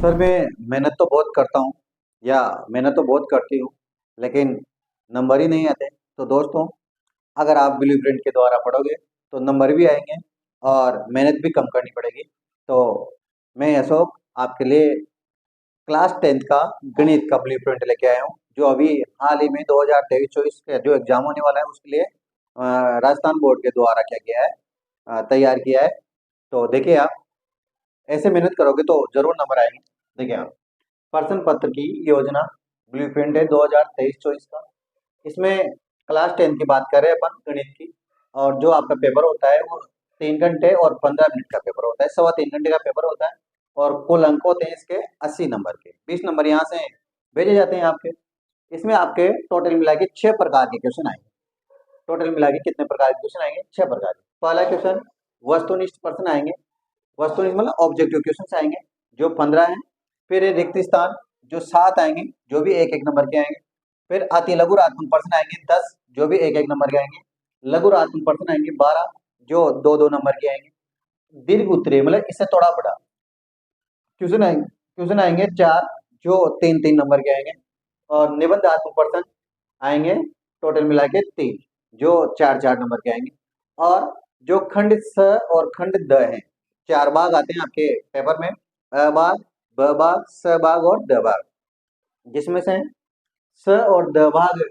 Sir मैं मेहनत तो बहुत करता हूँ या मेहनत तो बहुत करती हूँ, लेकिन नंबर ही नहीं आते। तो दोस्तों, अगर आप ब्लूप्रिंट के द्वारा पढ़ोगे तो नंबर भी आएंगे और मेहनत भी कम करनी पड़ेगी। तो मैं अशोक आपके लिए क्लास 10th का गणित का ब्लूप्रिंट लेके आया हूँ, जो अभी हाल ही में 2023-24 का जो एग्जाम होने वाला है उसके लिए राजस्थान बोर्ड के द्वारा क्या किया है, तैयार किया है। तो देखिए, आप ऐसे मेहनत करोगे तो जरूर नंबर आएंगे। देखिए, आप प्रश्न पत्र की योजना ब्लूप्रिंट है 2023-24 का। इसमें क्लास 10 की बात करें अपन गणित की, और जो आपका पेपर होता है वो 3 घंटे और 15 मिनट का पेपर होता है, 3.25 घंटे का पेपर होता है। और कुल अंक होते हैं इसके 80 नंबर के, 20 नंबर यहाँ से भेजे जाते हैं आपके। इसमें आपके टोटल मिला के 6 प्रकार के क्वेश्चन आएंगे। टोटल मिला के कितने प्रकार के क्वेश्चन आएंगे? 6 प्रकार के। पहला क्वेश्चन वस्तुनिष्ठ प्रश्न आएंगे। वस्तुनिष्ठ मतलब ऑब्जेक्टिव क्वेश्चन आएंगे, जो 15 है। फिर रिक्त स्थान जो 7 आएंगे, जो भी एक एक नंबर के आएंगे। फिर अति लघुरात्मक प्रश्न आएंगे 10, जो भी एक एक नंबर के आएंगे। लघुरात्मक प्रश्न आएंगे 12, जो दो दो नंबर के आएंगे। दीर्घ उत्तरीय मतलब इससे थोड़ा बड़ा क्वेश्चन आएंगे 4, जो तीन तीन नंबर के आएंगे। और निबंधात्मक प्रश्न आएंगे टोटल मिला के 3, जो चार चार नंबर के आएंगे। और जो खंड स और खंड द है, 4 भाग आते हैं आपके पेपर में, अ भाग, ब भाग, स भाग और द भाग। जिसमें से स और द भाग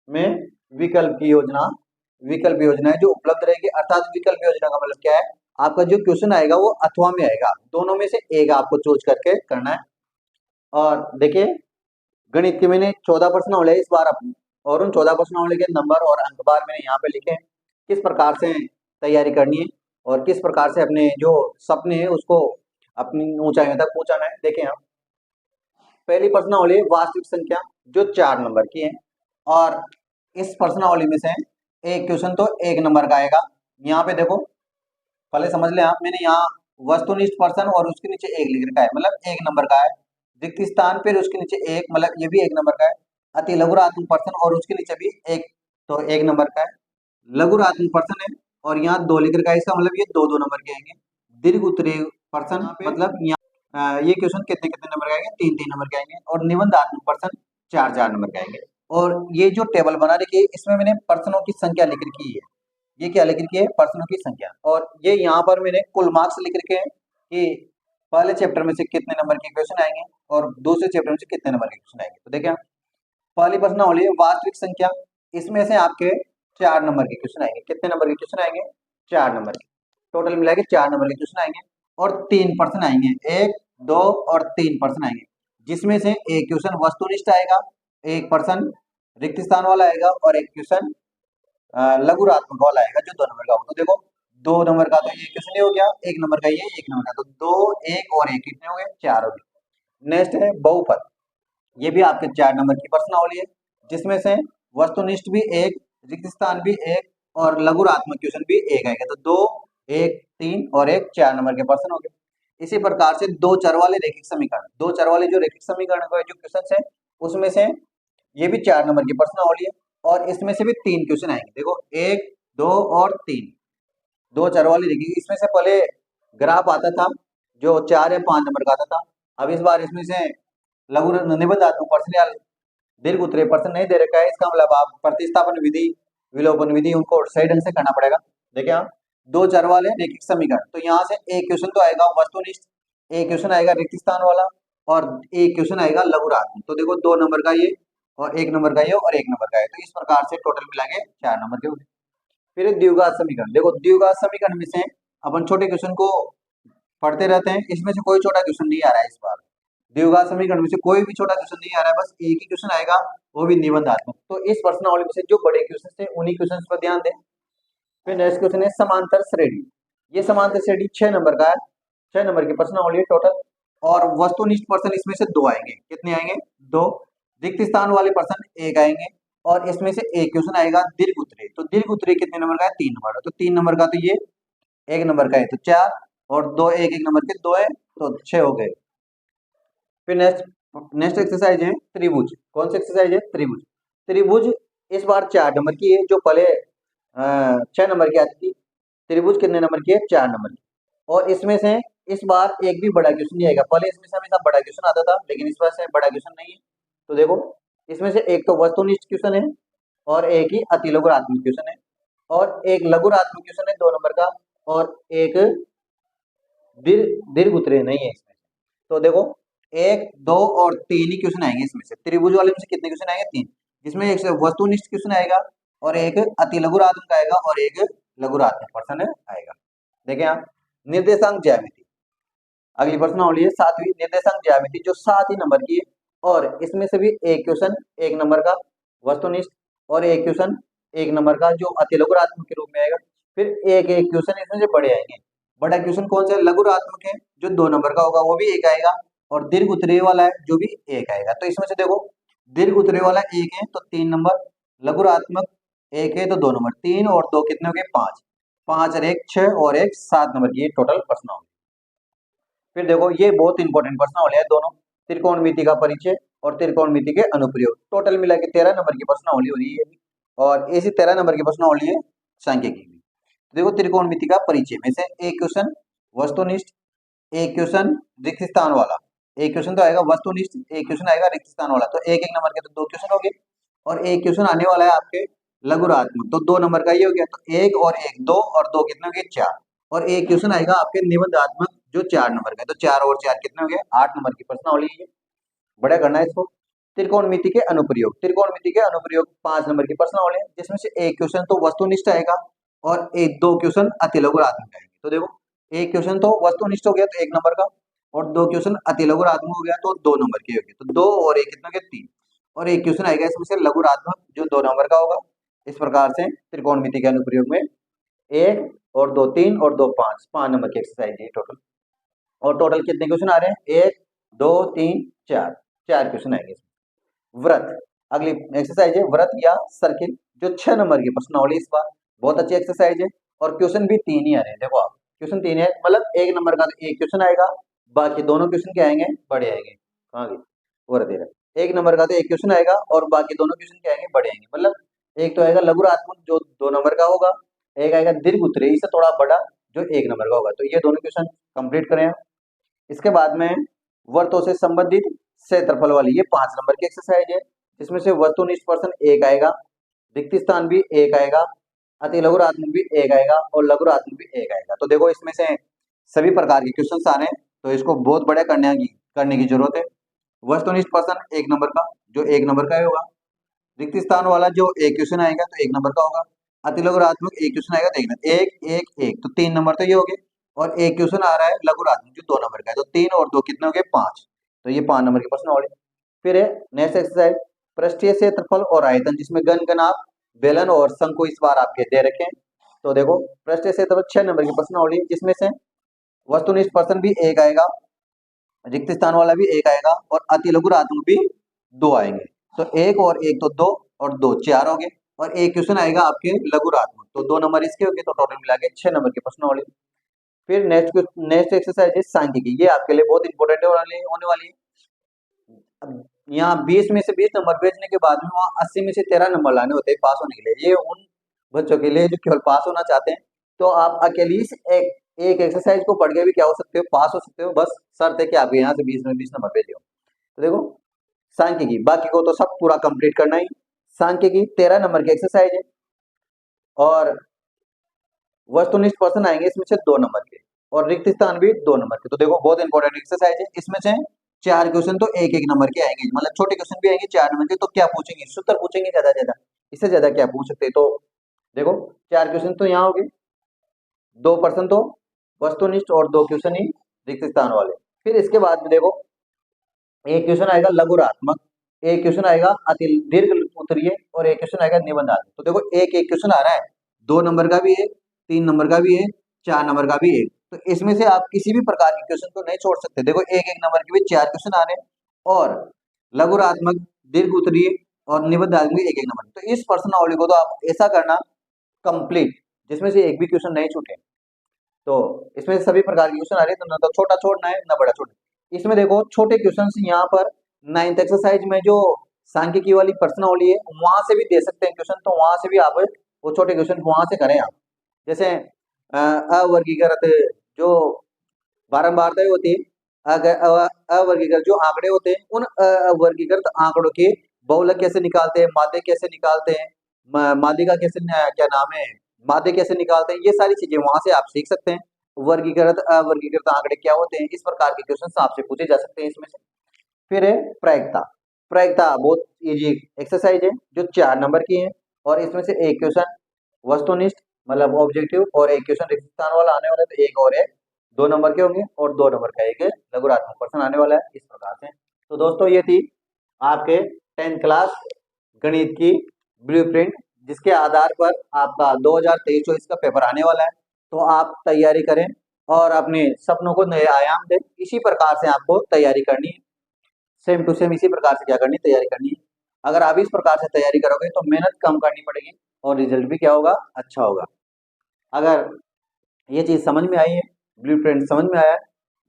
में विकल्प योजना है जो उपलब्ध रहेगी। अर्थात विकल्प योजना का मतलब क्या है? आपका जो क्वेश्चन आएगा वो अथवा में आएगा, दोनों में से एक आपको चूज करके करना है। और देखिए, गणित के मैंने 14 प्रश्नावली है इस बार अपनी, और उन 14 प्रश्नावली के नंबर और अंक बार मैंने यहाँ पे लिखे हैं। किस प्रकार से तैयारी करनी है और किस प्रकार से अपने जो सपने हैं उसको अपनी ऊंचाइयों तक पहुंचाना है। देखें आप, पहली प्रश्नावली है वास्तविक संख्या, जो 4 नंबर की है। और इस प्रश्नावली में से एक क्वेश्चन तो 1 नंबर का आएगा। यहाँ पे देखो, पहले समझ लें आप, मैंने यहाँ वस्तुनिष्ठ प्रश्न और उसके नीचे एक लिख रखा है, मतलब 1 नंबर का है। रिक्त स्थान फिर उसके नीचे एक, मतलब ये भी 1 नंबर का है। अति लघुरात्मक प्रश्न और उसके नीचे भी एक, तो 1 नंबर का है। लघुरात्मक प्रश्न है और यहाँ 2 लिख रखा है, इसका मतलब ये दो दो नंबर के आएंगे। दीर्घ उत्तरीय प्रश्न मतलब यहाँ ये क्वेश्चन कितने कितने नंबर के आएंगे? 3 3 नंबर के आएंगे। और निबंधात्मक प्रश्न 4 4 नंबर के आएंगे। और ये जो टेबल बना रखी है इसमें मैंने प्रश्नों की संख्या लिख रखी है। ये क्या लिख रखी है? प्रश्नों की संख्या। और ये यहाँ पर मैंने कुल मार्क्स लिख रखे हैं कि पहले चैप्टर में से कितने नंबर के क्वेश्चन आएंगे और दूसरे चैप्टर में से कितने नंबर के क्वेश्चन आएंगे। तो देखिए, पहली प्रश्नावली है वास्तविक संख्या, इसमें से आपके 4 नंबर के क्वेश्चन आएंगे। कितने नंबर के क्वेश्चन आएंगे? 4 नंबर के। टोटल मिला के 4 नंबर के क्वेश्चन आएंगे। और 3 प्रश्न आएंगे, 1 2 और 3 प्रश्न आएंगे। जिसमें से एक क्वेश्चन वस्तुनिष्ठ आएगा, एक प्रश्न रिक्त स्थान वाला आएगा, और एक क्वेश्चन लघुरात्मक वाला आएगा जो 2 नंबर का होगा। तो देखो, 2 नंबर का तो ये क्वेश्चन ही हो गया, 1 नंबर का ये, 1 नंबर का, तो 2 1 और 1 कितने हो गए? 4 हो गए। नेक्स्ट है बहुपद। ये भी आपके 4 नंबर की प्रश्नावली है, जिसमें से वस्तुनिष्ठ भी एक, रिक्त स्थान भी एक, और लघुरात्मक क्वेश्चन भी एक आएगा। तो 2 1 3 और 1 4 नंबर के प्रश्न हो गए। इसी प्रकार से दो चर वाले रैखिक समीकरण, दो चर वाले जो रैखिक समीकरण का जो क्वेश्चन है, उसमें से ये भी 4 नंबर की प्रश्नावली है। और इसमें से भी 3 क्वेश्चन आएंगे। देखो, 1 2 और 3, दो चर वाली रैखिक। इसमें से पहले ग्राफ आता था जो 4 या 5 नंबर का आता था। अब इस बार इसमें से लघु निबंधात्मक प्रश्न या दीर्घ उत्तरीय प्रश्न नहीं दे रखा है। इसका मतलब आप प्रतिस्थापन विधि, विलोपन विधि उनको सही ढंग से करना पड़ेगा। देखिए आप, दो चर वाले रैखिक समीकरण, तो यहाँ से एक क्वेश्चन तो आएगा वस्तुनिष्ठ, एक क्वेश्चन आएगा रिक्त स्थान वाला, और एक क्वेश्चन आएगा लघुरात्मक। तो देखो, 2 नंबर का ये, और 1 नंबर का ये, और 1 नंबर का है। तो इस प्रकार से टोटल मिला के 4 नंबर के हो गए। फिर द्विघात समीकरण। देखो, द्विघात समीकरण में से अपन छोटे क्वेश्चन को पढ़ते रहते हैं, इसमें से कोई छोटा क्वेश्चन नहीं आ रहा है इस बार। द्विघात समीकरण में से कोई भी छोटा क्वेश्चन नहीं आ रहा है, बस एक ही क्वेश्चन आएगा, वो भी निबंधात्मक। तो इस प्रश्नावली में से जो बड़े क्वेश्चन थे उन्हीं क्वेश्चन पर ध्यान दें। फिर नेक्स्ट क्वेश्चन है समांतर श्रेणी। ये समांतर श्रेणी 6 नंबर का है, 6 नंबर की प्रश्नावली है टोटल। और वस्तुनिष्ठ प्रश्न इसमें से 2 आएंगे। कितने आएंगे? 2। रिक्त स्थान वाले प्रश्न 1 आएंगे, और इसमें से एक क्वेश्चन आएगा दीर्घ उत्तरीय। तो दीर्घ उत्तरीय कितने नंबर का है? 3 नंबर का। तो 3 नंबर का तो ये 1 नंबर का है, तो 4, और 2 1 1 नंबर के 2 है, तो 6 हो गए। फिर नेक्स्ट एक्सरसाइज है त्रिभुज। कौन सी एक्सरसाइज है? त्रिभुज। त्रिभुज इस बार 4 नंबर की है, जो पहले 6 नंबर की आती थी। त्रिभुज कितने नंबर की है? 4 नंबर की। और इसमें से इस बार एक भी बड़ा क्वेश्चन नहीं आएगा। पहले इसमें से हमेशा बड़ा क्वेश्चन आता था, लेकिन इस बार से बड़ा क्वेश्चन नहीं है। तो देखो, इसमें से एक तो वस्तुनिष्ठ क्वेश्चन है और एक ही अति लघुरात्मक क्वेश्चन है, और एक लघुरात्मक क्वेश्चन है 2 नंबर का, और एक दीर्घ उत्तरीय नहीं है इसमें। तो देखो, 1, 2 और 3 ही क्वेश्चन आएंगे इसमें से। त्रिभुज वाले में से कितने क्वेश्चन आएंगे? 3, जिसमें एक से वस्तुनिष्ठ क्वेश्चन आएगा और एक अति लघुरात्मक आएगा और एक लघुरात्मक प्रश्न आएगा। देखें आप, निर्देशांक ज्यामिति, अगली प्रश्नावली है 7वीं, निर्देशांक ज्यामिति, जो 7 ही नंबर की है, और इसमें से भी एक क्वेश्चन 1 नंबर का वस्तुनिष्ठ और एक क्वेश्चन 1 नंबर का जो अति लघुरात्मक के रूप में आएगा। फिर एक एक क्वेश्चन इसमें से बड़े आएंगे। बड़ा क्वेश्चन कौन सा है? लघुरात्मक है, जो 2 नंबर का होगा, वो भी एक आएगा, और दीर्घ उत्तरीय वाला है जो भी एक आएगा। तो इसमें से देखो, दीर्घ उत्तरीय वाला एक है तो 3 नंबर, लघुरात्मक एक है तो 2 नंबर, 3 और 2 कितने हो गए? 5, 5 और 1 6 और 1 7 नंबर की टोटल प्रश्नावली। फिर देखो, ये बहुत इंपॉर्टेंट प्रश्नावली है दोनों, त्रिकोणमिति का परिचय और त्रिकोणमिति के अनुप्रयोग। टोटल मिला के 13 नंबर की प्रश्नावली हो रही है, और ऐसी 13 नंबर की प्रश्नावली है सांख्यिकी की। देखो, त्रिकोणमिति का परिचय में से एक क्वेश्चन वस्तुनिष्ठ, एक क्वेश्चन रिक्त स्थान वाला, एक क्वेश्चन तो आएगा वस्तुनिष्ठ, एक क्वेश्चन आएगा रिक्त स्थान वाला। तो एक एक नंबर के तो 2 क्वेश्चन हो गए, और एक क्वेश्चन आने वाला है आपके लघुरात्मक, तो 2 नंबर का ये हो गया। तो 1 और 1 2 और 2 कितने हो गए? 4, और एक क्वेश्चन आएगा आपके निबंधात्मक जो 4 नंबर का है, तो 4 और 4 कितने हो गए? 8 नंबर की प्रश्नावली है। बड़ा करना है इसको। त्रिकोणमिति के अनुप्रयोग, त्रिकोणमिति के अनुप्रयोग 5 नंबर की प्रश्नावली है, जिसमें से एक क्वेश्चन तो वस्तुनिष्ठ आएगा और एक 2 क्वेश्चन अति लघुरात्मक आएंगे। तो देखो, एक क्वेश्चन तो वस्तुनिष्ठ हो गया तो 1 नंबर का, और 2 क्वेश्चन अति लघुरात्मक हो गया तो 2 नंबर के हो गए। तो 2 और 1 कितने हो गए? 3, और एक क्वेश्चन आएगा इसमें से लघुरात्मक जो 2 नंबर का होगा। इस प्रकार से त्रिकोणमिति के अनुप्रयोग में 1 और 2 3 और 2 5, 5 नंबर की एक्सरसाइज है टोटल। और टोटल कितने क्वेश्चन आ रहे हैं? 1 2 3 4, 4 क्वेश्चन आएंगे। व्रत, अगली एक्सरसाइज है व्रत या सर्किल, जो 6 नंबर की प्रश्नावली इस बार। बहुत अच्छी एक्सरसाइज है, और क्वेश्चन भी 3 ही आ रहे हैं। देखो आप, क्वेश्चन 3 है, मतलब 1 नंबर का तो एक क्वेश्चन आएगा, बाकी दोनों क्वेश्चन क्या आएंगे? बड़े आएंगे। कहाँ गए? व्रत दे रहा, 1 नंबर का तो एक क्वेश्चन आएगा और बाकी दोनों क्वेश्चन क्या आएंगे? बड़े आएंगे। मतलब एक तो आएगा लघुरात्मक जो 2 नंबर का होगा, एक आएगा दीर्घ उत्तरीय इससे थोड़ा बड़ा जो 1 नंबर का होगा। तो ये दोनों क्वेश्चन कंप्लीट करें। इसके बाद में वर्तों से संबंधित क्षेत्रफल वाली, ये 5 नंबर की एक्सरसाइज है, जिसमें से वस्तुनिष्ठ प्रश्न एक आएगा, रिक्त स्थान भी एक आएगा, अति लघुरात्मक भी एक आएगा, और लघुरात्मक भी एक आएगा। तो देखो, इसमें से सभी प्रकार के क्वेश्चंस आ रहे हैं, तो इसको बहुत बड़ा करने की जरूरत है। वस्तुनिष्ठ प्रश्न 1 नंबर का, जो 1 नंबर का ही होगा। रिक्त स्थान वाला जो एक क्वेश्चन आएगा तो 1 नंबर का होगा। अति लघुरात्मक एक क्वेश्चन आएगा तो 1 नंबर, 1 1 1, तो 3 नंबर तो ये हो गए, और एक क्वेश्चन आ रहा है लघुरात्मक जो 2 नंबर का है, तो 3 और 2 कितने हो गए? 5, तो ये 5 नंबर की प्रश्न हो रही। फिर है नेक्स्ट एक्सरसाइज, पृष्ठीय क्षेत्रफल और आयतन, जिसमें गणनाप बेलन और शंकु इस बार आपके दे रखे हैं। तो देखो, पृष्ठीय क्षेत्रफल 6 नंबर की प्रश्न हो रही है, जिसमें से वस्तुनिष्ठ प्रश्न भी एक आएगा, रिक्त स्थान वाला भी एक आएगा, और अति लघुरात्मक भी 2 आएंगे। तो 1 और 1 तो 2 और 2 4 हो गए, और एक क्वेश्चन आएगा आपके लघुरात्मक, तो 2 नंबर इसके हो गए, तो टोटल मिला के 6 नंबर की प्रश्न हो रही। फिर नेक्स्ट एक्सरसाइज है सांख्यिकी, ये आपके लिए बहुत इंपॉर्टेंट होने वाली है। यहाँ 20 में से 20 नंबर भेजने के बाद में वहाँ 80 में से 13 नंबर लाने होते हैं पास होने के लिए। ये उन बच्चों के लिए जो केवल पास होना चाहते हैं। तो आप अकेली एक एक्सरसाइज को पढ़ के भी क्या हो सकते हो? पास हो सकते हो। बस शर्त है कि आप यहाँ से 20 में 20 नंबर भेजे हो। तो देखो, सांख्यिकी बाकी को तो सब पूरा कंप्लीट करना ही। सांख्यिकी 13 नंबर की एक्सरसाइज है, और वस्तुनिष्ठ प्रश्न आएंगे इसमें से 2 नंबर के, और रिक्त स्थान भी 2 नंबर के। तो देखो, बहुत इंपॉर्टेंट एक्सरसाइज है। इसमें से 4 क्वेश्चन तो एक एक नंबर के आएंगे, मतलब छोटे क्वेश्चन भी आएंगे 4 नंबर के। तो क्या पूछेंगे? सूत्र पूछेंगे ज्यादा से ज्यादा, इससे ज्यादा क्या पूछ सकते हैं? तो देखो, 4 क्वेश्चन तो यहाँ हो गए, 2 प्रश्न तो वस्तुनिष्ठ और 2 क्वेश्चन ही रिक्त स्थान वाले। फिर इसके बाद में देखो, एक क्वेश्चन आएगा लघुरात्मक, एक क्वेश्चन आएगा अति दीर्घ उत्तरीय, और एक क्वेश्चन आएगा निबंधात्मक। तो देखो, एक एक क्वेश्चन आ रहा है, 2 नंबर का भी है, 3 नंबर का भी है, 4 नंबर का भी है। तो इसमें से आप किसी भी प्रकार के क्वेश्चन को नहीं छोड़ सकते। देखो, एक एक नंबर के भी 4 क्वेश्चन आ रहे हैं, और लघुरात्मक, दीर्घ उत्तरीय और निबंधात्मक एक एक नंबर। तो इस प्रश्नावली को तो आप ऐसा करना कंप्लीट, जिसमें से एक भी क्वेश्चन नहीं छूटे। तो इसमें सभी प्रकार के क्वेश्चन आ रहे हैं, तो ना तो छोटा छोड़ना है ना बड़ा छोड़ना। इसमें देखो, छोटे क्वेश्चन यहाँ पर 9th एक्सरसाइज में जो सांख्यिकी वाली प्रश्नावली है, वहां से भी दे सकते हैं क्वेश्चन, तो वहां से भी आप वो छोटे क्वेश्चन वहां से करें आप। जैसे अवर्गीकृत जो बारंबारता ही होती है। अवर्गीकृत जो आंकड़े होते हैं उन अवर्गीकृत आंकड़ों के बहुलक कैसे निकालते हैं, माध्य कैसे निकालते हैं, माध्यिका कैसे क्या नाम है, माध्य कैसे निकालते हैं, ये सारी चीजें वहां से आप सीख सकते हैं। वर्गीकृत अवर्गीकृत आंकड़े क्या होते हैं, इस प्रकार के क्वेश्चन आपसे पूछे जा सकते हैं इसमें से। फिर है प्रायिकता। प्रायिकता बहुत इजी एक्सरसाइज है जो 4 नंबर की है, और इसमें से एक क्वेश्चन वस्तुनिष्ठ मतलब ऑब्जेक्टिव और एक क्वेश्चन रिक्त स्थान वाला आने वाला है, तो एक और है 2 नंबर के होंगे और 2 नंबर का एक लघुरात्मक प्रश्न आने वाला है इस प्रकार से। तो दोस्तों ये थी आपके 10th क्लास गणित की ब्लूप्रिंट, जिसके आधार पर आपका 2023-24 का पेपर आने वाला है। तो आप तैयारी करें और अपने सपनों को नए आयाम दें। इसी प्रकार से आपको तैयारी करनी है, सेम टू सेम इसी प्रकार से क्या करनी है, तैयारी करनी है। अगर आप इस प्रकार से तैयारी करोगे तो मेहनत कम करनी पड़ेगी और रिजल्ट भी क्या होगा, अच्छा होगा। अगर ये चीज समझ में आई है, ब्लूप्रिंट समझ में आया है,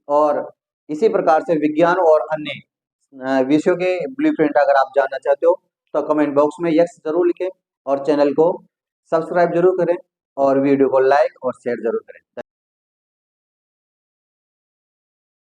और इसी प्रकार से विज्ञान और अन्य विषयों के ब्लूप्रिंट अगर आप जानना चाहते हो तो कमेंट बॉक्स में यस जरूर लिखें और चैनल को सब्सक्राइब जरूर करें और वीडियो को लाइक और शेयर जरूर करें।